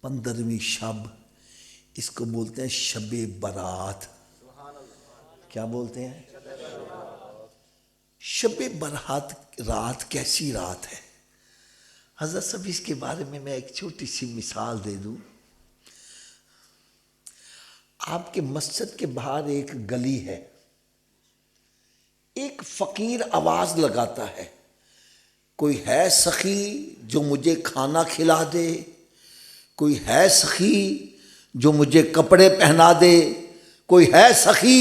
15ویں شب، اس کو بولتے ہیں شب برات۔ کیا بولتے ہیں؟ شب برات رات کیسی رات ہے؟ حضرت صاحب اس کے بارے میں ایک چھوٹی سی مثال دے دوں۔ آپ کے مسجد کے باہر ایک گلی ہے، ایک فقیر آواز لگاتا ہے، کوئی ہے سخی جو مجھے کھانا کھلا دے، کوئی ہے سخی جو مجھے کپڑے پہنا دے، کوئی ہے سخی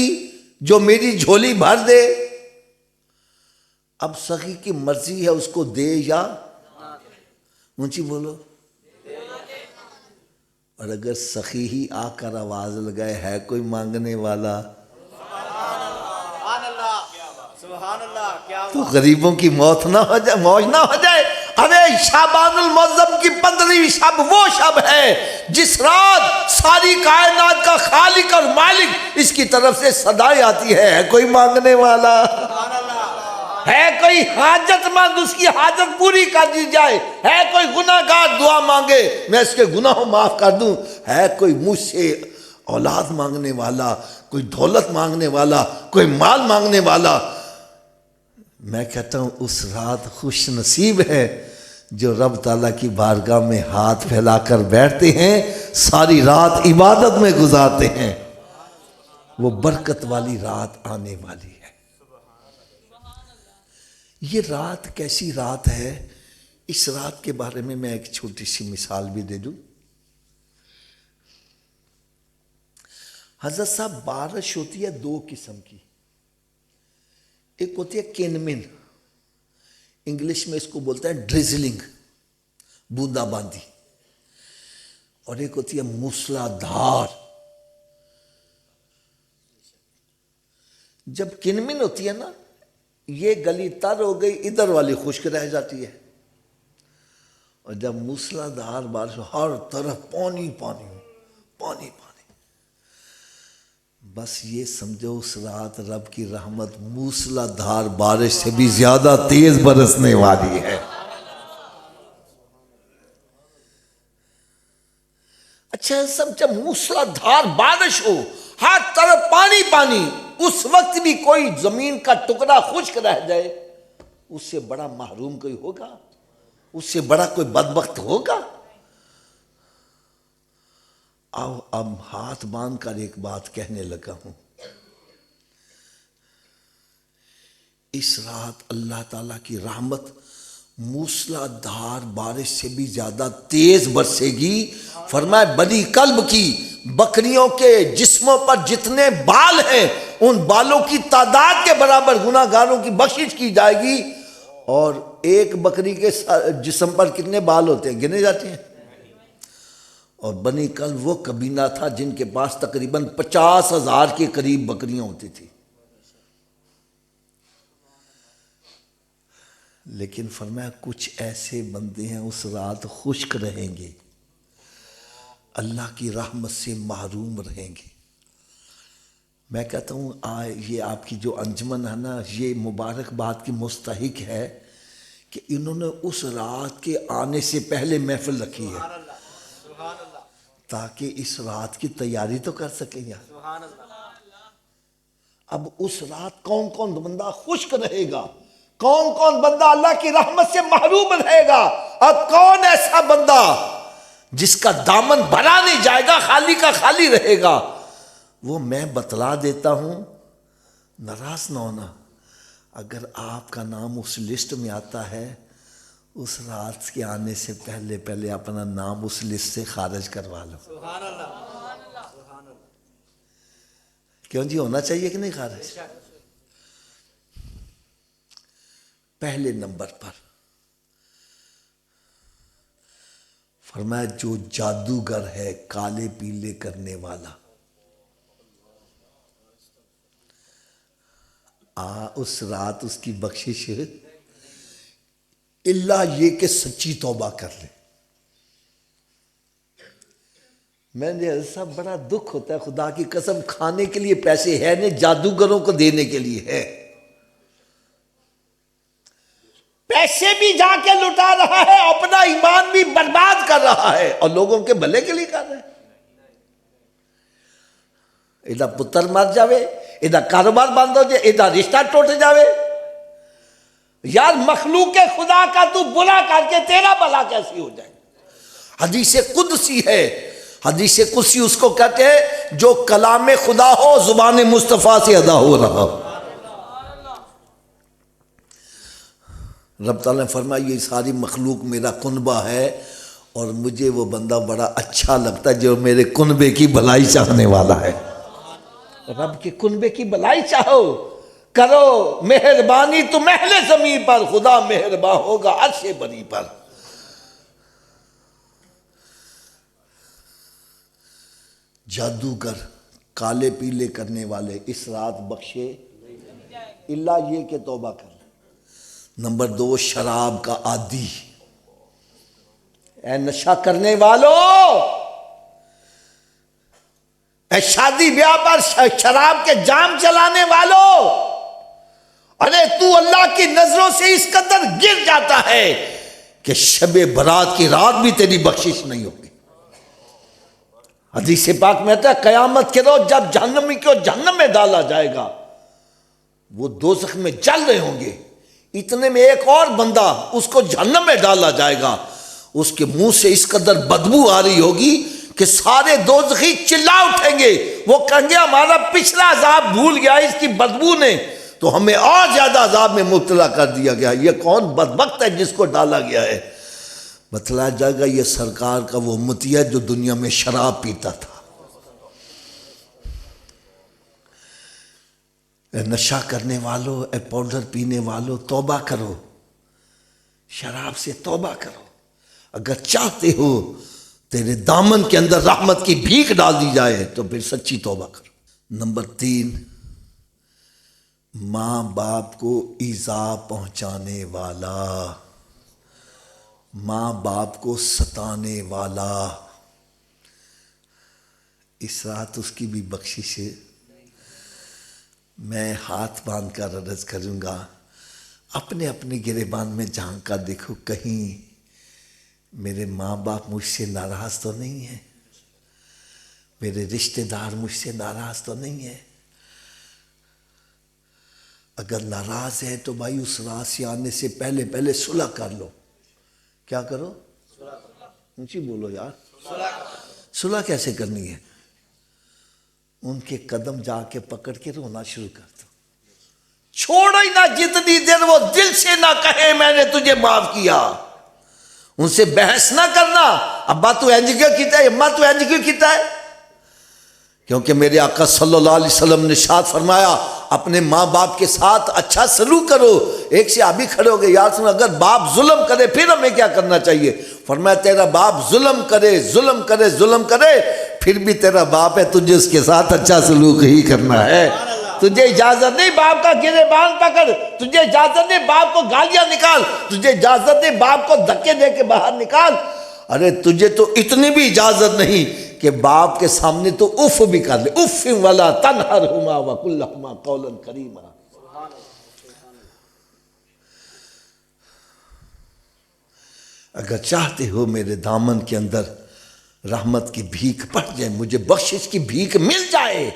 جو میری جھولی بھر دے۔ اب سخی کی مرضی ہے اس کو دے یا اونچی بولو۔ اور اگر سخی ہی آ کر آواز لگائے ہے کوئی مانگنے والا، تو غریبوں کی موت نہ ہو جائے، موج نہ ہو جائے۔ ابے شعبان المعظم کی 15ویں شب وہ شب ہے جس رات ساری کائنات کا خالق اور مالک اس کی طرف سے صدائیں آتی ہے کوئی مانگنے والا، ہے کوئی حاجت مند، اس کی حاجت پوری کر دی جائے، ہے کوئی گناہ گار دعا مانگے میں اس کے گناہوں معاف کر دوں، ہے کوئی مجھ سے اولاد مانگنے والا، کوئی دولت مانگنے والا، کوئی مال مانگنے والا۔ میں کہتا ہوں اس رات خوش نصیب ہے جو رب تعالیٰ کی بارگاہ میں ہاتھ پھیلا کر بیٹھتے ہیں، ساری رات عبادت میں گزارتے ہیں۔ وہ برکت والی رات آنے والی ہے۔ یہ رات کیسی رات ہے؟ اس رات کے بارے میں ایک چھوٹی سی مثال بھی دے دوں۔ حضرت صاحب بارش ہوتی ہے دو قسم کی، ایک ہوتی ہے کینمن، انگلش میں اس کو بولتے ہیں ڈریزلنگ، بوندا باندی، اور ایک ہوتی ہے موسلا دھار۔ جب کینمن ہوتی ہے نا، یہ گلی تر ہو گئی، ادھر والی خشک رہ جاتی ہے، اور جب موسلا دھار بارش ہر طرف پانی پانی پانی پانی، بس یہ سمجھو اس رات رب کی رحمت موسلا دھار بارش سے بھی زیادہ تیز برسنے والی ہے۔ اچھا سب جب موسلا دھار بارش ہو، ہر طرف پانی پانی، اس وقت بھی کوئی زمین کا ٹکڑا خشک رہ جائے، اس سے بڑا محروم کوئی ہوگا؟ اس سے بڑا کوئی بدبخت ہوگا؟ آؤ اب ہاتھ باندھ کر ایک بات کہنے لگا ہوں۔ اس رات اللہ تعالیٰ کی رحمت موسلا دھار بارش سے بھی زیادہ تیز برسے گی۔ فرمایا بنی کلب کی بکریوں کے جسموں پر جتنے بال ہیں ان بالوں کی تعداد کے برابر گناہ گاروں کی بخشش کی جائے گی۔ اور ایک بکری کے جسم پر کتنے بال ہوتے ہیں؟ گنے جاتے ہیں۔ اور بنی کلب وہ قبیلہ تھا جن کے پاس تقریباً 50,000 کے قریب بکریاں ہوتی تھی، لیکن فرمایا کچھ ایسے بندے ہیں اس رات خشک رہیں گے، اللہ کی رحمت سے محروم رہیں گے۔ میں کہتا ہوں یہ آپ کی جو انجمن ہے نا، یہ مبارک بات کی مستحق ہے کہ انہوں نے اس رات کے آنے سے پہلے محفل رکھی ہے تاکہ اس رات کی تیاری تو کر سکیں گے۔ اب اس رات کون کون بندہ خشک رہے گا، کون کون بندہ اللہ کی رحمت سے محروم رہے گا، اور کون ایسا بندہ جس کا دامن بھرا نہیں جائے گا، خالی کا خالی رہے گا، وہ میں بتلا دیتا ہوں۔ ناراض نہ ہونا، اگر آپ کا نام اس لسٹ میں آتا ہے، اس رات کے آنے سے پہلے پہلے اپنا نام اس لسٹ سے خارج کروا لو۔ سبحان اللہ، کیوں جی ہونا چاہیے کہ نہیں خارج؟ پہلے نمبر پر فرمایا جو جادوگر ہے کالے پیلے کرنے والا، اس رات اس کی بخشش اللہ یہ کہ سچی توبہ کر لے۔ میں نے سب بڑا دکھ ہوتا ہے، خدا کی قسم کھانے کے لیے پیسے ہے نہیں، جادوگروں کو دینے کے لیے ہے۔ پیسے بھی جا کے لٹا رہا ہے، اپنا ایمان بھی برباد کر رہا ہے، اور لوگوں کے بھلے کے لیے کر رہا ہے۔ ادھر پتر مر جاوے، ادھر کاروبار بند ہو جائے، ادھر رشتہ ٹوٹ جاوے۔ یار مخلوق خدا کا تو بلا کر کے تیرا بلا کیسی ہو جائے؟ حدیث قدسی ہے، حدیث قدسی اس کو کہتے ہیں جو کلام خدا ہو زبان مصطفیٰ سے ادا ہو رہا ہو۔ رب تعالیٰ نے فرمایا یہ ساری مخلوق میرا کنبہ ہے، اور مجھے وہ بندہ بڑا اچھا لگتا ہے جو میرے کنبے کی بھلائی چاہنے والا ہے۔ رب کے کنبے کی بھلائی چاہو، کرو مہربانی تو اہل زمین پر، خدا مہربان ہوگا عرش بری پر۔ جادوگر، کالے پیلے کرنے والے اس رات بخشے اللہ یہ کہ توبہ کر۔ نمبر 2، شراب کا عادی، اے نشہ کرنے والو، اے شادی بیاہ پر شراب کے جام چلانے والو، ارے تو اللہ کی نظروں سے اس قدر گر جاتا ہے کہ شب برات کی رات بھی تیری بخشش نہیں ہوگی۔ حدیث پاک میں آتا ہے قیامت کے روز جب جہنمی کو جہنم میں ڈالا جائے گا، وہ دوزخ میں جل رہے ہوں گے، اتنے میں ایک اور بندہ اس کو جہنم میں ڈالا جائے گا، اس کے منہ سے اس قدر بدبو آ رہی ہوگی کہ سارے دوزخی چلا اٹھیں گے، وہ کہیں گے ہمارا پچھلا عذاب بھول گیا اس کی بدبو نے تو ہمیں اور زیادہ عذاب میں مبتلا کر دیا گیا، یہ کون بدبخت ہے جس کو ڈالا گیا ہے؟ بتلایا جائے گا یہ سرکار کا وہ امتی ہے جو دنیا میں شراب پیتا تھا۔ اے نشہ کرنے والو، اے پاؤڈر پینے والو، توبہ کرو، شراب سے توبہ کرو، اگر چاہتے ہو تیرے دامن کے اندر رحمت کی بھیک ڈال دی جائے تو پھر سچی توبہ کرو۔ نمبر 3، ماں باپ کو ایذا پہنچانے والا، ماں باپ کو ستانے والا، اس رات اس کی بھی بخشش ہے۔ میں ہاتھ باندھ کر عرض کروں گا، اپنے اپنے گریبان میں جھانک کر دیکھو کہیں میرے ماں باپ مجھ سے ناراض تو نہیں ہے، میرے رشتہ دار مجھ سے ناراض تو نہیں ہے؟ اگر ناراض ہے تو بھائی اس رات سے آنے سے پہلے صلح کر لو۔ کیا کرو؟ اونچی بولو یار، صلح کیسے کرنی ہے؟ ان کے قدم جا کے پکڑ کے رونا شروع کر دو، چھوڑو ہی نہ جتنی دیر وہ دل سے نہ کہے میں نے تجھے معاف کیا۔ ان سے بحث نہ کرنا، ابا تو اینج کیوں کیتا ہے، اماں تو اینج کیوں کیتا ہے، کیونکہ میرے آقا صلی اللہ علیہ وسلم نے ارشاد فرمایا اپنے ماں باپ کے ساتھ اچھا سلوک کرو۔ ایک صحابی کھڑے ہو گئے، یا رسول اللہ اگر باپ ظلم کرے پھر ہمیں کیا کرنا چاہیے؟ فرمایا تیرا باپ ظلم کرے پھر بھی تیرا باپ ہے، تجھے اس کے ساتھ اچھا سلوک ہی کرنا ہے۔ تجھے اجازت نہیں باپ کا گریبان پکڑ، تجھے اجازت نہیں باپ کو گالیاں نکال، تجھے اجازت نہیں باپ کو دھکے دے کے باہر نکال، ارے تجھے تو اتنی بھی اجازت نہیں کہ باپ کے سامنے تو اف بھی کر لے، اف ولا تنہرہما وقل لہما قولا کریما۔ اگر چاہتے ہو میرے دامن کے اندر رحمت کی بھیک پڑ جائے، مجھے بخشش کی بھیک مل جائے،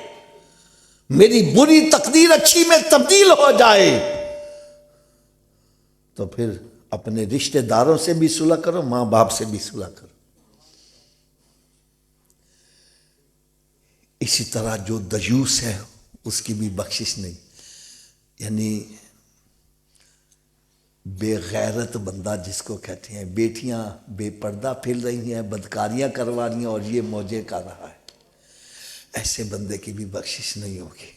میری بری تقدیر اچھی میں تبدیل ہو جائے، تو پھر اپنے رشتہ داروں سے بھی صلح کرو، ماں باپ سے بھی صلح کرو۔ اسی طرح جو دیوس ہے اس کی بھی بخشش نہیں، یعنی بے غیرت بندہ جس کو کہتے ہیں، بیٹیاں بے پردہ پھر رہی ہیں، بدکاریاں کروا رہی ہیں اور یہ موجے کر رہا ہے، ایسے بندے کی بھی بخشش نہیں ہوگی۔